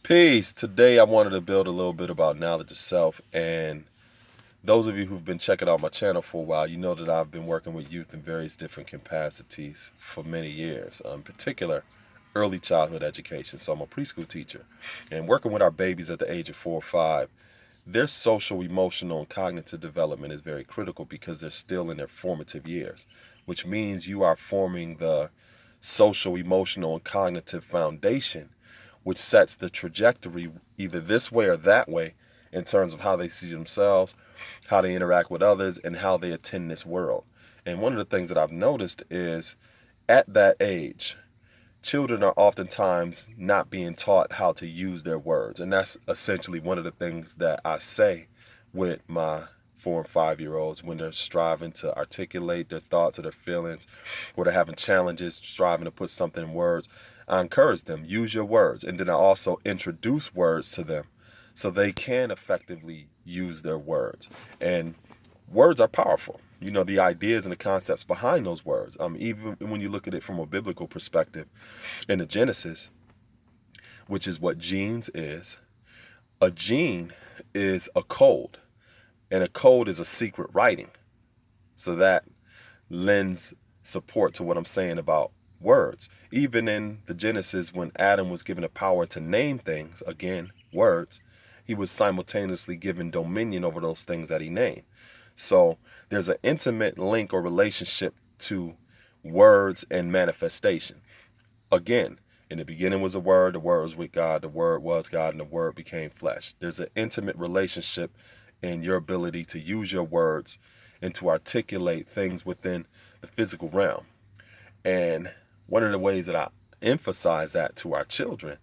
Peace. Today I wanted to build a little bit about knowledge of self. And those of you who've been checking out my channel for a while, you know that I've been working with youth in various different capacities for many years. In particular, early childhood education. So I'm a preschool teacher. And working with our babies at the age of 4 or 5, their social, emotional, and cognitive development is very critical because they're still in their formative years, which means you are forming the social, emotional, and cognitive foundation which sets the trajectory either this way or that way in terms of how they see themselves, how they interact with others, and how they attend this world. And one of the things that I've noticed is at that age, children are oftentimes not being taught how to use their words. And that's essentially one of the things that I say with my 4 and 5 year olds when they're striving to articulate their thoughts or their feelings, or they're having challenges striving to put something in words. I encourage them, use your words. And then I also introduce words to them so they can effectively use their words. And words are powerful. You know, the ideas and the concepts behind those words. Even when you look at it from a biblical perspective, in the Genesis, which is what genes is, a gene is a code, and a code is a secret writing. So that lends support to what I'm saying about words. Even in the Genesis, when Adam was given the power to name things, again, words, he was simultaneously given dominion over those things that he named. So there's an intimate link or relationship to words and manifestation. Again, in the beginning was the Word was with God, the Word was God, and the Word became flesh. There's an intimate relationship in your ability to use your words and to articulate things within the physical realm. And one of the ways that I emphasize that to our children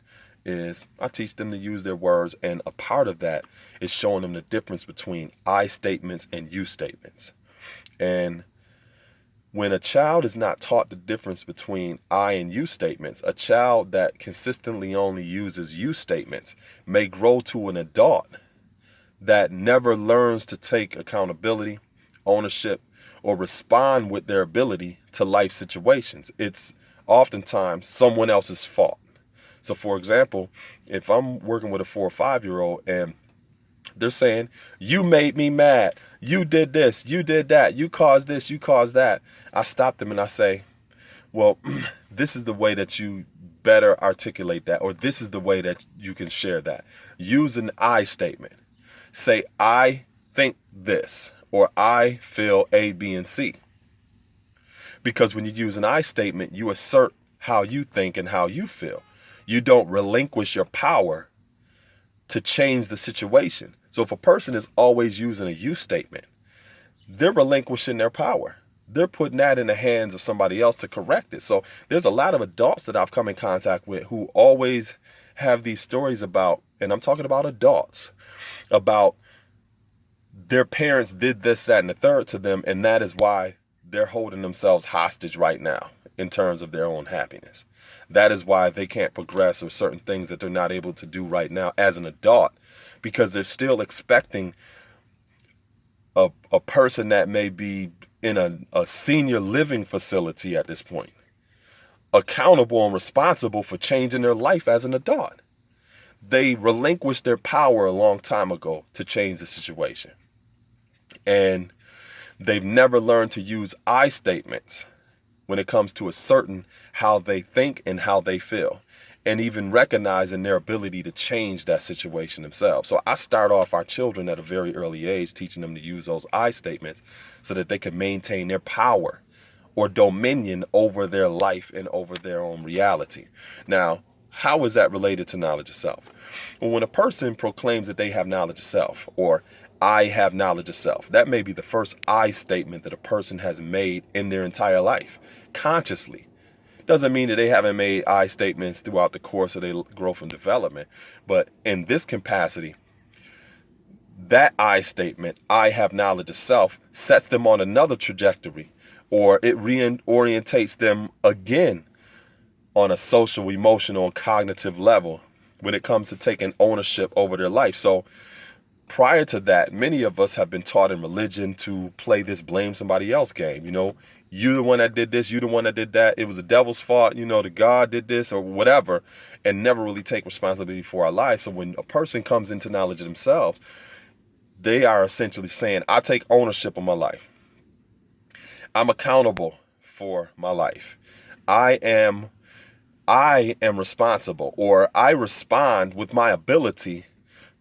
is I teach them to use their words, and a part of that is showing them the difference between I statements and you statements. And when a child is not taught the difference between I and you statements, a child that consistently only uses you statements may grow to an adult that never learns to take accountability, ownership, or respond with their ability to life situations. It's oftentimes someone else's fault. So for example, if I'm working with a 4 or 5 year old and they're saying, you made me mad, you did this, you did that, you caused this, you caused that, I stop them and I say, well, this is the way that you better articulate that, or this is the way that you can share that. Use an I statement. Say, I think this, or I feel A, B, and C. Because when you use an I statement, you assert how you think and how you feel. You don't relinquish your power to change the situation. So if a person is always using a you statement, they're relinquishing their power. They're putting that in the hands of somebody else to correct it. So there's a lot of adults that I've come in contact with who always have these stories about, and I'm talking about adults, about their parents did this, that, and the third to them, and that is why they're holding themselves hostage right now in terms of their own happiness. That is why they can't progress, or certain things that they're not able to do right now as an adult, because they're still expecting a person that may be in a senior living facility at this point, accountable and responsible for changing their life as an adult. They relinquished their power a long time ago to change the situation. And they've never learned to use I statements when it comes to asserting how they think and how they feel, and even recognizing their ability to change that situation themselves. So I start off our children at a very early age, teaching them to use those I statements so that they can maintain their power or dominion over their life and over their own reality. Now, how is that related to knowledge of self? Well, when a person proclaims that they have knowledge of self, or I have knowledge of self, that may be the first I statement that a person has made in their entire life, consciously. Doesn't mean that they haven't made I statements throughout the course of their growth and development, but in this capacity, that I statement, I have knowledge of self, sets them on another trajectory, or it reorientates them again on a social, emotional, and cognitive level when it comes to taking ownership over their life. So prior to that, many of us have been taught in religion to play this blame somebody else game. You know, You the one that did this, you the one that did that. It was the devil's fault, the God did this or whatever, and never really take responsibility for our life. So when a person comes into knowledge of themselves, they are essentially saying, I take ownership of my life. I'm accountable for my life. I am responsible, or I respond with my ability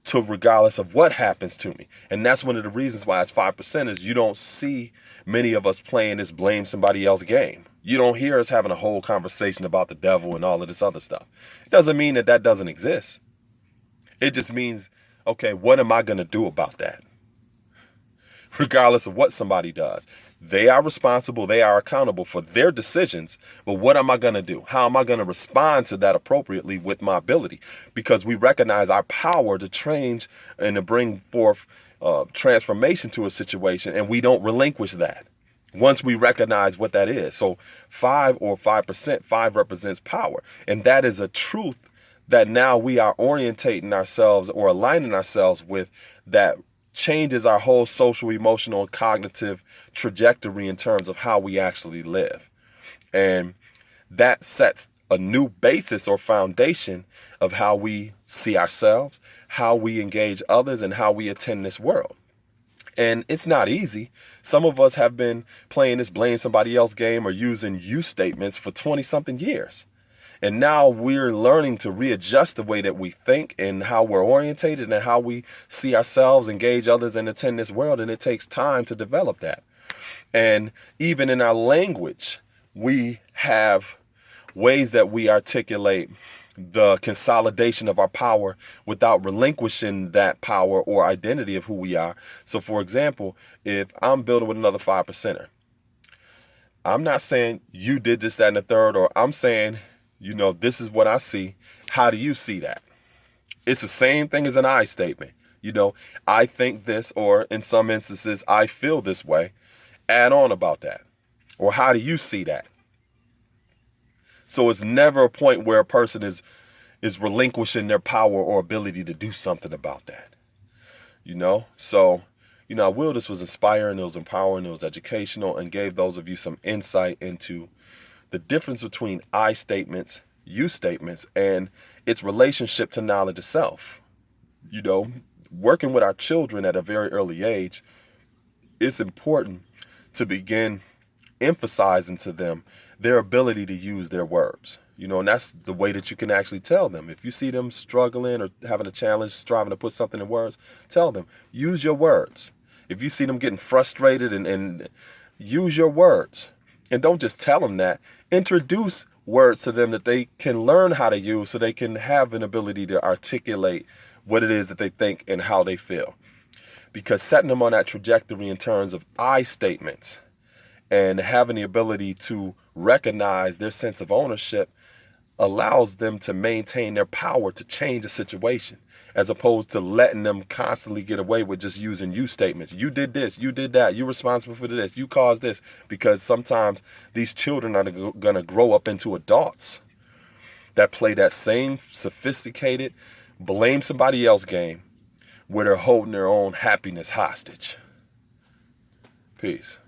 to regardless of what happens to me. And that's one of the reasons why it's 5% is you don't see many of us playing this blame somebody else game. You don't hear us having a whole conversation about the devil and all of this other stuff. It doesn't mean that that doesn't exist. It just means, okay, what am I going to do about that? Regardless of what somebody does. They are responsible. They are accountable for their decisions. But what am I going to do? How am I going to respond to that appropriately with my ability? Because we recognize our power to change and to bring forth transformation to a situation, and we don't relinquish that once we recognize what that is. So 5%, 5 represents power. And that is a truth that now we are orientating ourselves or aligning ourselves with, that changes our whole social, emotional, and cognitive trajectory in terms of how we actually live. And that sets a new basis or foundation of how we see ourselves, how we engage others, and how we attend this world. And it's not easy. Some of us have been playing this blame somebody else game or using you statements for 20 something years. And now we're learning to readjust the way that we think and how we're orientated and how we see ourselves, engage others, and attend this world. And it takes time to develop that. And even in our language, we have ways that we articulate the consolidation of our power without relinquishing that power or identity of who we are. So, for example, if I'm building with another 5%er, I'm not saying you did this, that, and the third, or I'm saying, this is what I see. How do you see that? It's the same thing as an I statement. I think this, or in some instances, I feel this way. Add on about that. Or how do you see that? So it's never a point where a person is relinquishing their power or ability to do something about that. So, I will this was inspiring, it was empowering, it was educational, and gave those of you some insight into the difference between I statements, you statements, and its relationship to knowledge itself. Working with our children at a very early age, it's important to begin emphasizing to them their ability to use their words. And that's the way that you can actually tell them. If you see them struggling or having a challenge, striving to put something in words, tell them, use your words. If you see them getting frustrated, and use your words. And don't just tell them that. Introduce words to them that they can learn how to use so they can have an ability to articulate what it is that they think and how they feel. Because setting them on that trajectory in terms of I statements and having the ability to recognize their sense of ownership allows them to maintain their power to change a situation, as opposed to letting them constantly get away with just using you statements. You did this, you did that, you're responsible for this, you caused this. Because sometimes these children are going to grow up into adults that play that same sophisticated blame somebody else game where they're holding their own happiness hostage. Peace.